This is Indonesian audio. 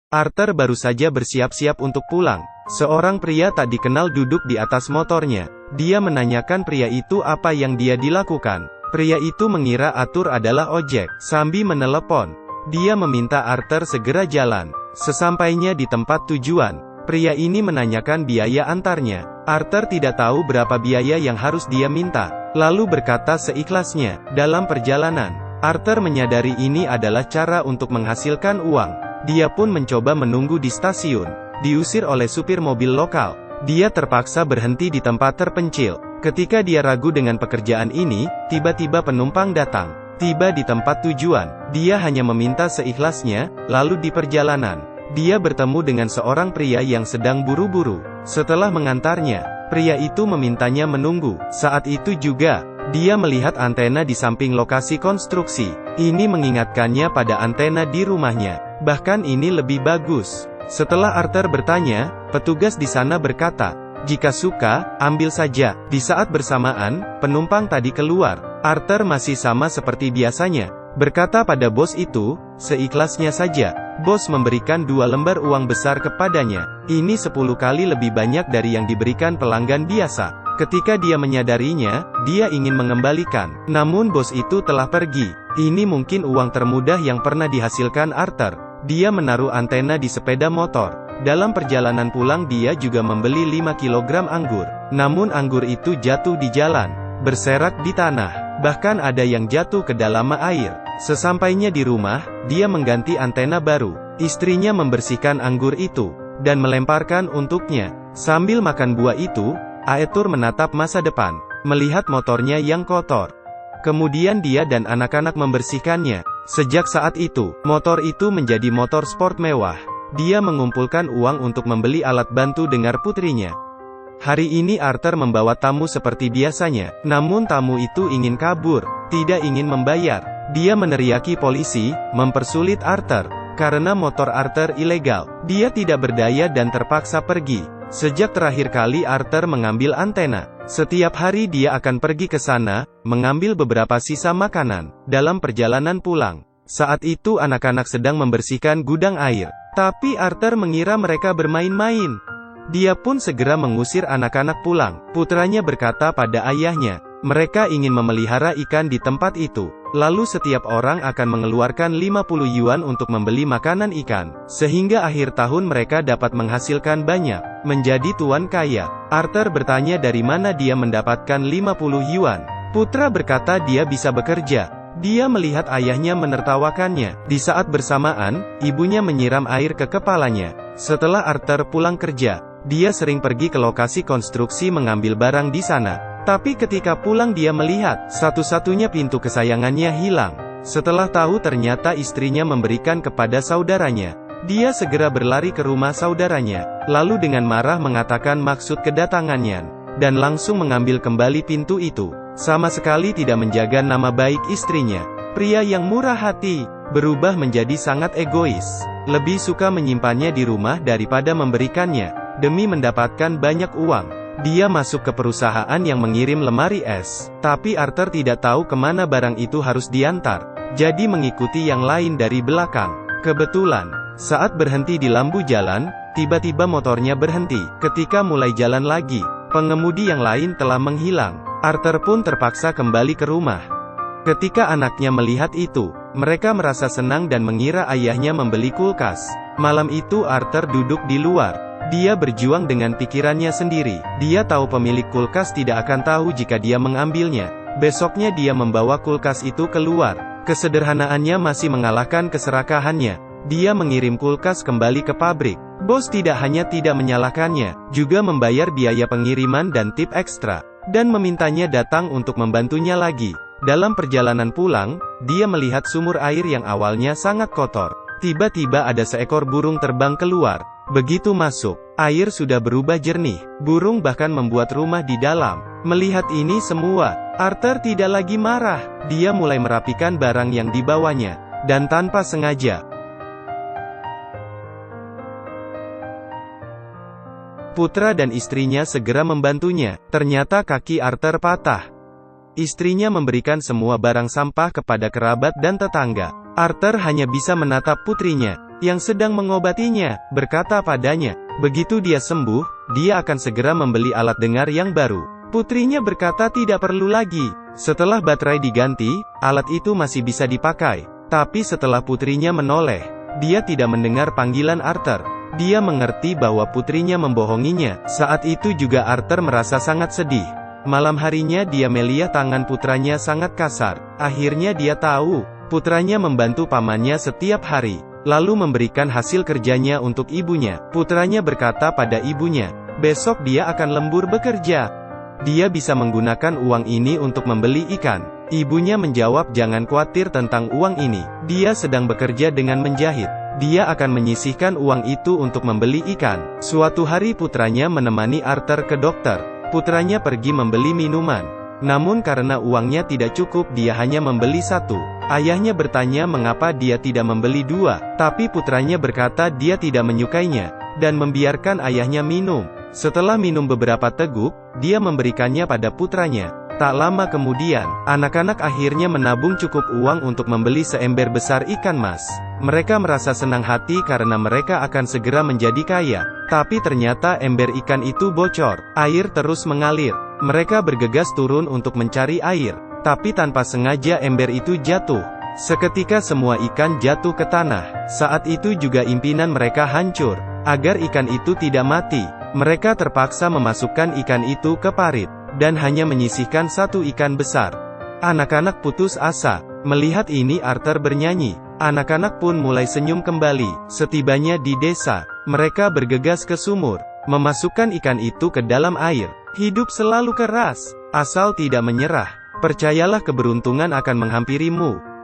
Arthur baru saja bersiap-siap untuk pulang. Seorang pria tak dikenal duduk di atas motornya. Dia menanyakan pria itu apa yang dia dilakukan. Pria itu mengira Arthur adalah ojek. Sambil menelepon, dia meminta Arthur segera jalan. Sesampainya di tempat tujuan, pria ini menanyakan biaya antarnya. Arthur tidak tahu berapa biaya yang harus dia minta, lalu berkata seikhlasnya. Dalam perjalanan, Arthur menyadari ini adalah cara untuk menghasilkan uang. Dia pun mencoba menunggu di stasiun. Diusir oleh supir mobil lokal, dia terpaksa berhenti di tempat terpencil. Ketika dia ragu dengan pekerjaan ini, tiba-tiba penumpang datang. Tiba di tempat tujuan, dia hanya meminta seikhlasnya. Lalu di perjalanan, dia bertemu dengan seorang pria yang sedang buru-buru. Setelah mengantarnya, pria itu memintanya menunggu. Saat itu juga, dia melihat antena di samping lokasi konstruksi. Ini mengingatkannya pada antena di rumahnya. Bahkan ini lebih bagus. Setelah Arthur bertanya, petugas di sana berkata, "Jika suka, ambil saja." Di saat bersamaan, penumpang tadi keluar. Arthur masih sama seperti biasanya, berkata pada bos itu, seikhlasnya saja. Bos memberikan 2 lembar uang besar kepadanya. Ini 10 kali lebih banyak dari yang diberikan pelanggan biasa. Ketika dia menyadarinya, dia ingin mengembalikan. Namun bos itu telah pergi. Ini mungkin uang termudah yang pernah dihasilkan Arthur. Dia menaruh antena di sepeda motor. Dalam perjalanan pulang dia juga membeli 5 kilogram anggur. Namun anggur itu jatuh di jalan, berserak di tanah. Bahkan ada yang jatuh ke dalam air. Sesampainya di rumah, dia mengganti antena baru. Istrinya membersihkan anggur itu, dan melemparkan untuknya. Sambil makan buah itu, Arthur menatap masa depan, melihat motornya yang kotor. Kemudian dia dan anak-anak membersihkannya. Sejak saat itu, motor itu menjadi motor sport mewah. Dia mengumpulkan uang untuk membeli alat bantu dengar putrinya. Hari ini Arthur membawa tamu seperti biasanya, namun tamu itu ingin kabur, tidak ingin membayar. Dia meneriaki polisi, mempersulit Arthur, karena motor Arthur ilegal. Dia tidak berdaya dan terpaksa pergi. Sejak terakhir kali Arthur mengambil antena, setiap hari dia akan pergi ke sana, mengambil beberapa sisa makanan. Dalam perjalanan pulang, saat itu anak-anak sedang membersihkan gudang air. Tapi Arthur mengira mereka bermain-main. Dia pun segera mengusir anak-anak pulang. Putranya berkata pada ayahnya, mereka ingin memelihara ikan di tempat itu. Lalu setiap orang akan mengeluarkan 50 yuan untuk membeli makanan ikan. Sehingga akhir tahun mereka dapat menghasilkan banyak, menjadi tuan kaya. Arthur bertanya dari mana dia mendapatkan 50 yuan. Putra berkata dia bisa bekerja. Dia melihat ayahnya menertawakannya. Di saat bersamaan, ibunya menyiram air ke kepalanya. Setelah Arthur pulang kerja, dia sering pergi ke lokasi konstruksi mengambil barang di sana. Tapi ketika pulang dia melihat, satu-satunya pintu kesayangannya hilang. Setelah tahu ternyata istrinya memberikan kepada saudaranya, dia segera berlari ke rumah saudaranya, lalu dengan marah mengatakan maksud kedatangannya, dan langsung mengambil kembali pintu itu. Sama sekali tidak menjaga nama baik istrinya. Pria yang murah hati, berubah menjadi sangat egois. Lebih suka menyimpannya di rumah daripada memberikannya, demi mendapatkan banyak uang. Dia masuk ke perusahaan yang mengirim lemari es. Tapi Arthur tidak tahu kemana barang itu harus diantar. Jadi mengikuti yang lain dari belakang. Kebetulan, saat berhenti di lampu jalan, tiba-tiba motornya berhenti. Ketika mulai jalan lagi, pengemudi yang lain telah menghilang. Arthur pun terpaksa kembali ke rumah. Ketika anaknya melihat itu, mereka merasa senang dan mengira ayahnya membeli kulkas. Malam itu Arthur duduk di luar. Dia berjuang dengan pikirannya sendiri. Dia tahu pemilik kulkas tidak akan tahu jika dia mengambilnya. Besoknya dia membawa kulkas itu keluar. Kesederhanaannya masih mengalahkan keserakahannya. Dia mengirim kulkas kembali ke pabrik. Bos tidak hanya tidak menyalahkannya, juga membayar biaya pengiriman dan tip ekstra, dan memintanya datang untuk membantunya lagi. Dalam perjalanan pulang, dia melihat sumur air yang awalnya sangat kotor. Tiba-tiba ada seekor burung terbang keluar. Begitu masuk, air sudah berubah jernih. Burung bahkan membuat rumah di dalam. Melihat ini semua, Arthur tidak lagi marah. Dia mulai merapikan barang yang dibawanya. Dan tanpa sengaja, putra dan istrinya segera membantunya. Ternyata kaki Arthur patah. Istrinya memberikan semua barang sampah kepada kerabat dan tetangga. Arthur hanya bisa menatap putrinya. yang sedang mengobatinya, berkata padanya, begitu dia sembuh, dia akan segera membeli alat dengar yang baru. Putrinya berkata tidak perlu lagi. Setelah baterai diganti, alat itu masih bisa dipakai. Tapi setelah putrinya menoleh, dia tidak mendengar panggilan Arthur. Dia mengerti bahwa putrinya membohonginya. Saat itu juga Arthur merasa sangat sedih. Malam harinya dia melihat tangan putranya sangat kasar. Akhirnya dia tahu, putranya membantu pamannya setiap hari, lalu memberikan hasil kerjanya untuk ibunya. Putranya berkata pada ibunya, besok dia akan lembur bekerja. Dia bisa menggunakan uang ini untuk membeli ikan. Ibunya menjawab, jangan khawatir tentang uang ini. Dia sedang bekerja dengan menjahit. Dia akan menyisihkan uang itu untuk membeli ikan. Suatu hari putranya menemani Arthur ke dokter. Putranya pergi membeli minuman. Namun karena uangnya tidak cukup, dia hanya membeli satu. Ayahnya bertanya mengapa dia tidak membeli dua. Tapi putranya berkata dia tidak menyukainya, dan membiarkan ayahnya minum. Setelah minum beberapa teguk, dia memberikannya pada putranya. Tak lama kemudian, anak-anak akhirnya menabung cukup uang untuk membeli seember besar ikan mas. Mereka merasa senang hati karena mereka akan segera menjadi kaya. Tapi ternyata ember ikan itu bocor. Air terus mengalir. Mereka bergegas turun untuk mencari air. Tapi tanpa sengaja ember itu jatuh. Seketika semua ikan jatuh ke tanah. Saat itu juga impian mereka hancur. Agar ikan itu tidak mati, mereka terpaksa memasukkan ikan itu ke parit, dan hanya menyisihkan satu ikan besar. Anak-anak putus asa. Melihat ini Arthur bernyanyi. Anak-anak pun mulai senyum kembali. Setibanya di desa, mereka bergegas ke sumur, memasukkan ikan itu ke dalam air. Hidup selalu keras, asal tidak menyerah. Percayalah keberuntungan akan menghampirimu.